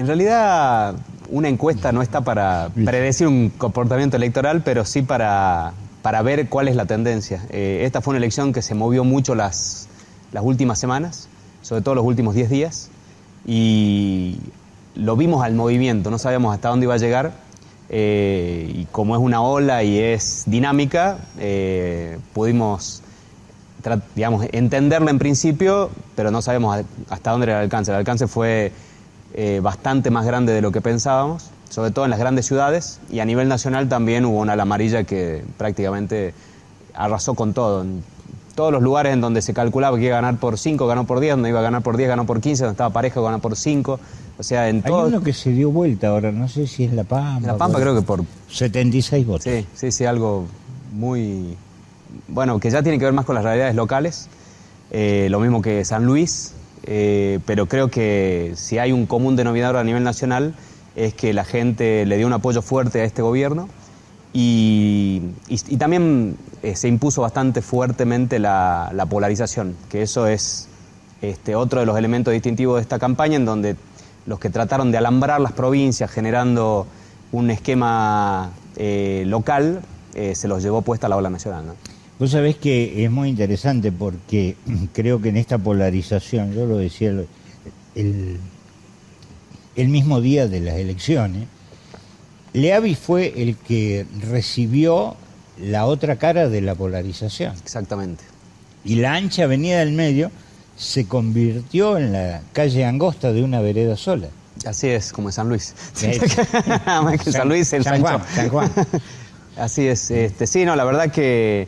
En realidad, una encuesta no está para predecir un comportamiento electoral, pero sí para ver cuál es la tendencia. Esta fue una elección que se movió mucho las últimas semanas, sobre todo los últimos 10 días, y lo vimos al movimiento, no sabíamos hasta dónde iba a llegar, y como es una ola y es dinámica, pudimos, digamos, entenderla en principio, pero no sabemos hasta dónde era el alcance. El alcance fue bastante más grande de lo que pensábamos, sobre todo en las grandes ciudades, y a nivel nacional también hubo una ala amarilla que prácticamente arrasó con todo. En todos los lugares en donde se calculaba que iba a ganar por 5, ganó por 10, donde iba a ganar por 10, ganó por 15, donde estaba pareja, ganó por 5. O sea, en todo... Hay uno que se dio vuelta ahora, no sé si es La Pampa. En La Pampa creo que por 76 votos. Sí, algo muy... Bueno, que ya tiene que ver más con las realidades locales, lo mismo que San Luis, pero creo que si hay un común denominador a nivel nacional es que la gente le dio un apoyo fuerte a este gobierno y también se impuso bastante fuertemente la polarización, que eso es otro de los elementos distintivos de esta campaña, en donde los que trataron de alambrar las provincias generando un esquema local, se los llevó puesta a la ola nacional, ¿no? Vos sabés que es muy interesante porque creo que en esta polarización, yo lo decía el mismo día de las elecciones, Leavi fue el que recibió la otra cara de la polarización. Exactamente. Y la ancha avenida del medio se convirtió en la calle angosta de una vereda sola. Así es, como en San Luis. Más que San Luis, en San Juan. Así es. Sí, no, la verdad que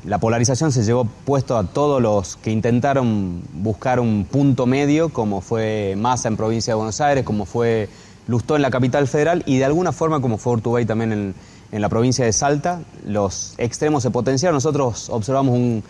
la polarización se llevó puesto a todos los que intentaron buscar un punto medio, como fue Massa en provincia de Buenos Aires, como fue Lustó en la capital federal, y de alguna forma como fue Urtubey también en la provincia de Salta. Los extremos se potenciaron. Nosotros observamos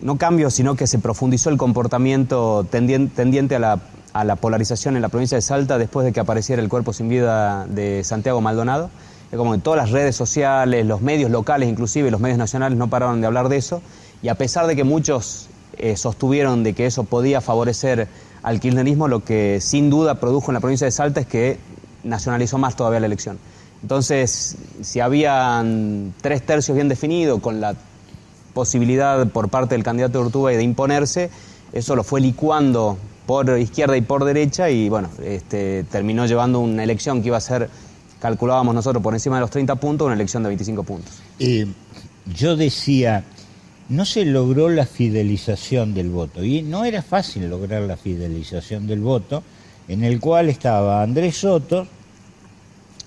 no cambio, sino que se profundizó el comportamiento tendiente a la polarización en la provincia de Salta después de que apareciera el cuerpo sin vida de Santiago Maldonado. Es como que todas las redes sociales, los medios locales, inclusive los medios nacionales, no pararon de hablar de eso, y a pesar de que muchos sostuvieron de que eso podía favorecer al kirchnerismo, lo que sin duda produjo en la provincia de Salta es que nacionalizó más todavía la elección. Entonces, si habían 3/3 bien definidos, con la posibilidad por parte del candidato de Urtubey de imponerse, eso lo fue licuando por izquierda y por derecha, y bueno, terminó llevando una elección que iba a ser, calculábamos nosotros, por encima de los 30 puntos, una elección de 25 puntos. Yo decía, no se logró la fidelización del voto, y no era fácil lograr la fidelización del voto, en el cual estaba Andrés Soto,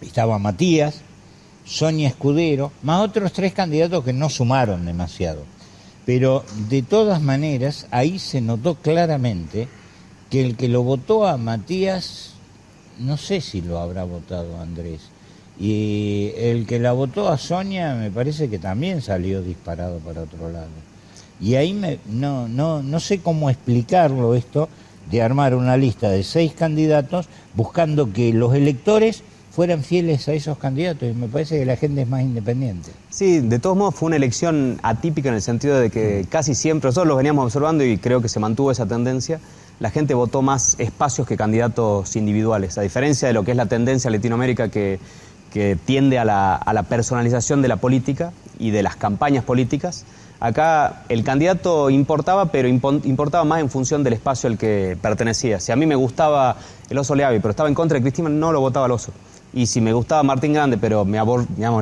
estaba Matías, Sonia Escudero, más otros 3 candidatos que no sumaron demasiado. Pero de todas maneras, ahí se notó claramente que el que lo votó a Matías, no sé si lo habrá votado a Andrés. Y el que la votó a Sonia me parece que también salió disparado para otro lado. Y ahí no sé cómo explicarlo esto de armar una lista de 6 candidatos buscando que los electores fueran fieles a esos candidatos, y me parece que la gente es más independiente. Sí, de todos modos fue una elección atípica en el sentido de que casi siempre, nosotros lo veníamos observando y creo que se mantuvo esa tendencia, la gente votó más espacios que candidatos individuales, a diferencia de lo que es la tendencia en Latinoamérica que tiende a la personalización de la política y de las campañas políticas. Acá el candidato importaba, pero importaba más en función del espacio al que pertenecía. Si a mí me gustaba el Oso Leavi, pero estaba en contra de Cristina, no lo votaba al Oso. Y si me gustaba Martín Grande, pero me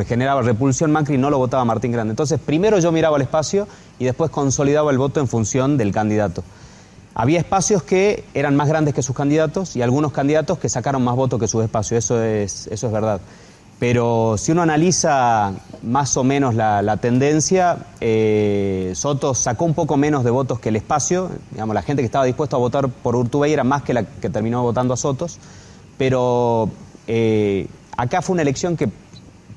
generaba repulsión Macri, no lo votaba Martín Grande. Entonces, primero yo miraba el espacio y después consolidaba el voto en función del candidato. Había espacios que eran más grandes que sus candidatos y algunos candidatos que sacaron más votos que sus espacios, eso es verdad. Pero si uno analiza más o menos la tendencia, Soto sacó un poco menos de votos que el espacio. Digamos, la gente que estaba dispuesta a votar por Urtubey era más que la que terminó votando a Sotos. Pero acá fue una elección que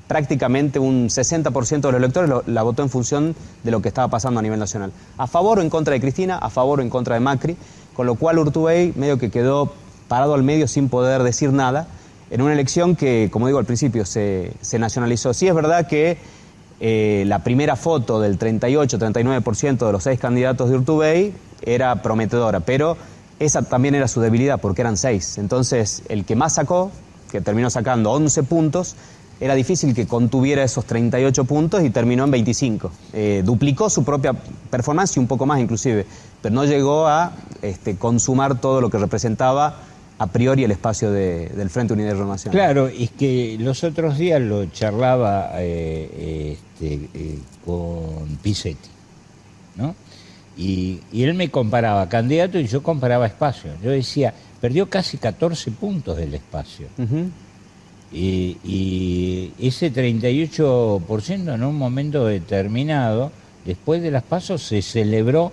prácticamente un 60% de los electores la votó en función de lo que estaba pasando a nivel nacional. A favor o en contra de Cristina, a favor o en contra de Macri, con lo cual Urtubey medio que quedó parado al medio sin poder decir nada, en una elección que, como digo al principio, se nacionalizó. Sí es verdad que la primera foto del 38-39% de los 6 candidatos de Urtubey era prometedora, pero esa también era su debilidad, porque eran 6. Entonces, el que más sacó, que terminó sacando 11 puntos, era difícil que contuviera esos 38 puntos y terminó en 25. Duplicó su propia performance y un poco más inclusive, pero no llegó a consumar todo lo que representaba a priori el espacio del Frente Unidad y Renovación. Claro, es que los otros días lo charlaba con Pizzetti, ¿no? Y él me comparaba candidato y yo comparaba espacio. Yo decía, perdió casi 14 puntos del espacio. Uh-huh. Y ese 38% en un momento determinado, después de las pasos, se celebró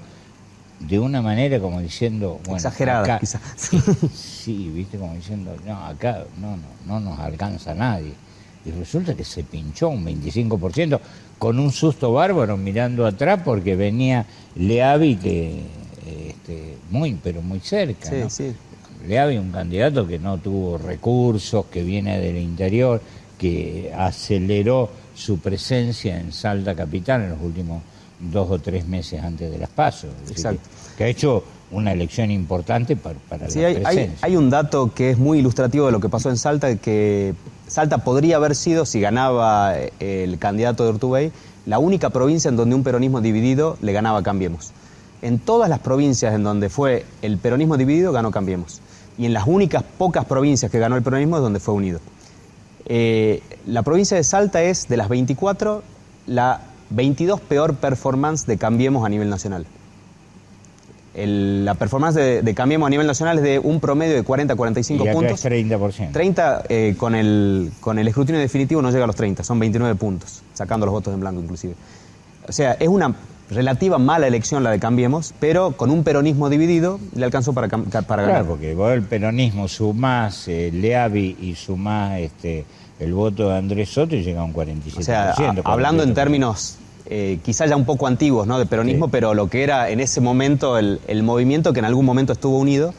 de una manera como diciendo... Bueno, exagerada, acá, quizás. Sí, viste, como diciendo, no, acá no nos alcanza nadie. Y resulta que se pinchó un 25%, con un susto bárbaro mirando atrás, porque venía Leavi, que pero muy cerca, Sí, ¿no? sí. Leavi, un candidato que no tuvo recursos, que viene del interior, que aceleró su presencia en Salta Capital en los últimos 2 o 3 meses antes de las PASO. Exacto. Que ha hecho una elección importante para Sí, la presencia. hay un dato que es muy ilustrativo de lo que pasó en Salta, que Salta podría haber sido, si ganaba el candidato de Urtubey, la única provincia en donde un peronismo dividido le ganaba a Cambiemos. En todas las provincias en donde fue el peronismo dividido, ganó Cambiemos. Y en las únicas pocas provincias que ganó el peronismo es donde fue unido. La provincia de Salta es, de las 24, la 22 peor performance de Cambiemos a nivel nacional. La performance de Cambiemos a nivel nacional es de un promedio de 40 a 45 y acá puntos. es 30%. 30 con el escrutinio definitivo no llega a los 30, son 29 puntos, sacando los votos en blanco inclusive. O sea, es una relativa mala elección la de Cambiemos, pero con un peronismo dividido le alcanzó para ganar. Claro, porque vos el peronismo sumás Leavi y sumás el voto de Andrés Soto y llega a un 47%. O sea, hablando en términos quizás ya un poco antiguos, ¿no?, de peronismo, sí, pero lo que era en ese momento el movimiento que en algún momento estuvo unido,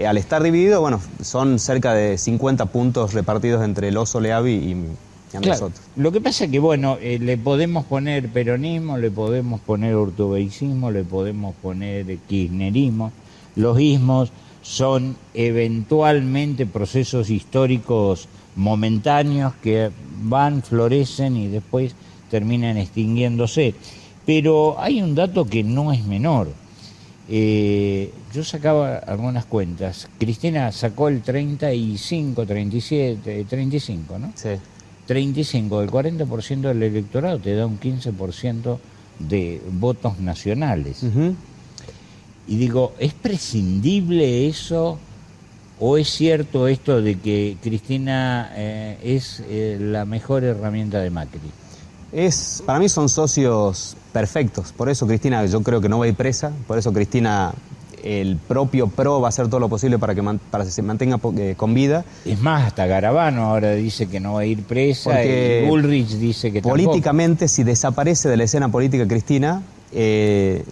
al estar dividido, bueno, son cerca de 50 puntos repartidos entre el Oso, Leavi y Andrés Soto. Lo que pasa es que, bueno, le podemos poner peronismo, le podemos poner ortubeicismo, le podemos poner kirchnerismo. Los ismos son eventualmente procesos históricos momentáneos que van, florecen y después terminan extinguiéndose. Pero hay un dato que no es menor. Yo sacaba algunas cuentas. Cristina sacó el 35, 37, 35, ¿no? Sí. 35 del 40% del electorado te da un 15% de votos nacionales. Uh-huh. Y digo, ¿es prescindible eso o es cierto esto de que Cristina es la mejor herramienta de Macri? Para mí son socios perfectos, por eso Cristina yo creo que no va a ir presa, por eso Cristina, el propio PRO va a hacer todo lo posible para que se mantenga con vida. Es más, hasta Garabano ahora dice que no va a ir presa. Porque y Bullrich dice que políticamente, tampoco. Si desaparece de la escena política Cristina,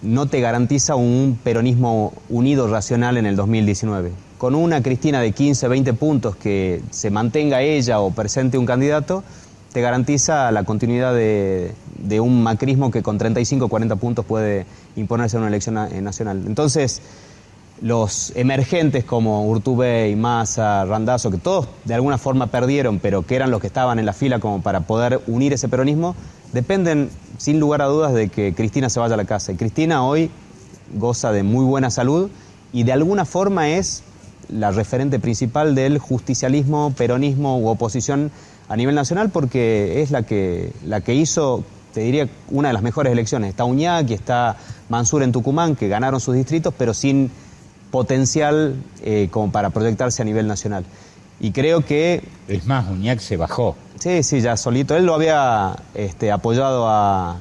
no te garantiza un peronismo unido racional en el 2019. Con una Cristina de 15, 20 puntos que se mantenga ella o presente un candidato, te garantiza la continuidad de un macrismo que con 35 o 40 puntos puede imponerse en una elección nacional. Entonces, los emergentes como Urtubey, Massa, Randazzo, que todos de alguna forma perdieron, pero que eran los que estaban en la fila como para poder unir ese peronismo, dependen sin lugar a dudas de que Cristina se vaya a la casa. Y Cristina hoy goza de muy buena salud y de alguna forma es la referente principal del justicialismo, peronismo u oposición a nivel nacional, porque es la que hizo, te diría, una de las mejores elecciones. Está Uñac y está Mansur en Tucumán, que ganaron sus distritos, pero sin potencial como para proyectarse a nivel nacional. Y creo que... Es más, Uñac se bajó. Sí, ya solito. Él lo había apoyado a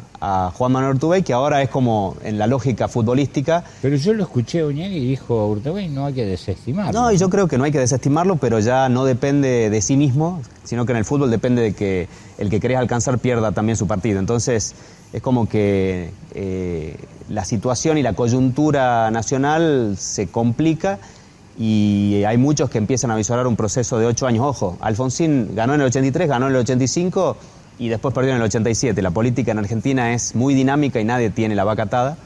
Juan Manuel Urtubey, que ahora es como en la lógica futbolística. Pero yo lo escuché a Uñac y dijo, Urtubey no hay que desestimarlo. No, y yo creo que no hay que desestimarlo, pero ya no depende de sí mismo, sino que en el fútbol depende de que el que querés alcanzar pierda también su partido. Entonces, es como que la situación y la coyuntura nacional se complica y hay muchos que empiezan a visualizar un proceso de 8 años. Ojo, Alfonsín ganó en el 83, ganó en el 85 y después perdió en el 87. La política en Argentina es muy dinámica y nadie tiene la vaca atada,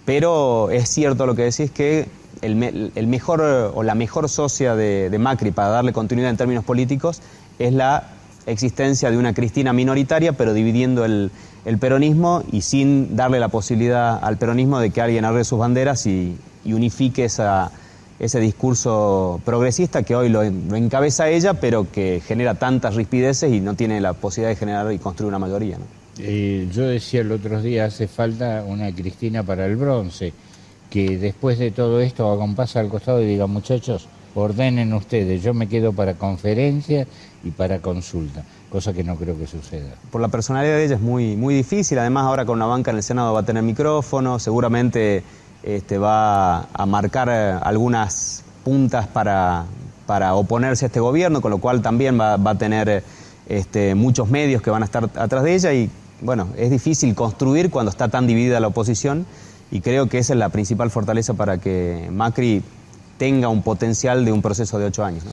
pero es cierto lo que decís, que el mejor o la mejor socia de Macri para darle continuidad en términos políticos es la existencia de una Cristina minoritaria, pero dividiendo el peronismo y sin darle la posibilidad al peronismo de que alguien arregle sus banderas y unifique ese discurso progresista que hoy lo encabeza ella, pero que genera tantas rispideces y no tiene la posibilidad de generar y construir una mayoría, ¿no? Yo decía el otro día, hace falta una Cristina para el bronce, que después de todo esto haga un paso al costado y diga, muchachos, ordenen ustedes, yo me quedo para conferencia y para consulta, cosa que no creo que suceda. Por la personalidad de ella es muy, muy difícil, además ahora con una banca en el Senado va a tener micrófono, seguramente va a marcar algunas puntas para oponerse a este gobierno, con lo cual también va a tener muchos medios que van a estar atrás de ella y bueno, es difícil construir cuando está tan dividida la oposición y creo que esa es la principal fortaleza para que Macri tenga un potencial de un proceso de 8 años, ¿no?